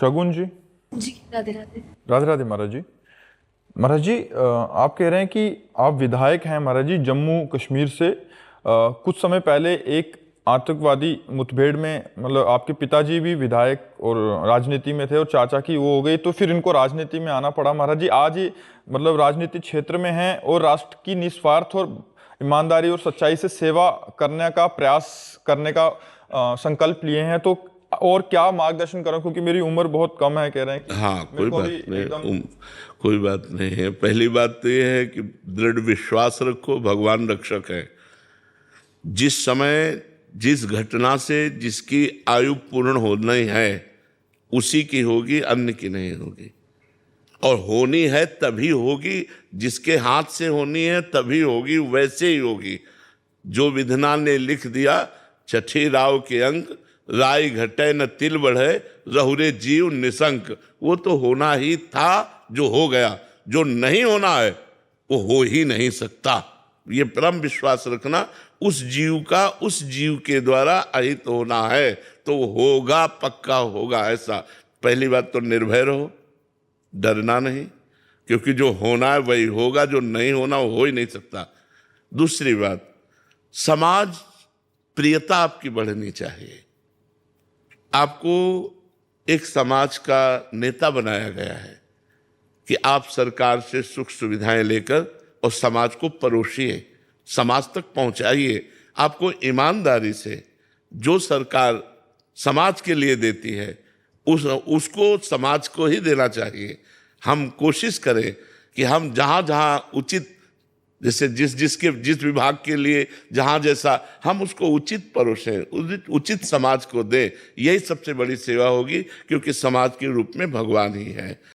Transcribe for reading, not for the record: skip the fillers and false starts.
शगुन जी। जी, राधे राधे। राधे राधे महाराज जी। महाराज जी, आप कह रहे हैं कि आप विधायक हैं महाराज जी जम्मू कश्मीर से। कुछ समय पहले एक आतंकवादी मुठभेड़ में मतलब आपके पिताजी भी विधायक और राजनीति में थे और चाचा की वो हो गई, तो फिर इनको राजनीति में आना पड़ा महाराज जी। आज ये मतलब राजनीति क्षेत्र में हैं और राष्ट्र की निस्वार्थ और ईमानदारी और सच्चाई से सेवा करने का प्रयास करने का संकल्प लिए हैं। तो और क्या मार्गदर्शन करूं, क्योंकि मेरी उम्र बहुत कम है, कह रहे हैं कि हाँ, मेरे कोई को बात अभी नहीं। एकदम कोई बात नहीं है। पहली बात तो यह है कि दृढ़ विश्वास रखो, भगवान रक्षक है। जिस समय जिस घटना से जिसकी आयु पूर्ण होनी है उसी की होगी, अन्य की नहीं होगी। और होनी है तभी होगी, जिसके हाथ से होनी है तभी होगी, वैसे ही होगी। जो विधना ने लिख दिया, छठी राव के अंक, राय घटे न तिल बढ़े, रहुरे जीव निशंक। वो तो होना ही था जो हो गया, जो नहीं होना है वो हो ही नहीं सकता। ये परम विश्वास रखना, उस जीव का उस जीव के द्वारा अहित होना है तो होगा, पक्का होगा। ऐसा पहली बात तो निर्भय रहो, डरना नहीं, क्योंकि जो होना है वही होगा, जो नहीं होना वो हो ही नहीं सकता। दूसरी बात, समाज प्रियता आपकी बढ़नी चाहिए। आपको एक समाज का नेता बनाया गया है कि आप सरकार से सुख सुविधाएं लेकर और समाज को परोसिए, समाज तक पहुंचाइए। आपको ईमानदारी से जो सरकार समाज के लिए देती है उसको समाज को ही देना चाहिए। हम कोशिश करें कि हम जहाँ जहाँ उचित, जैसे जिस विभाग के लिए जहाँ जैसा, हम उसको उचित परोसें, उचित समाज को दें। यही सबसे बड़ी सेवा होगी, क्योंकि समाज के रूप में भगवान ही है।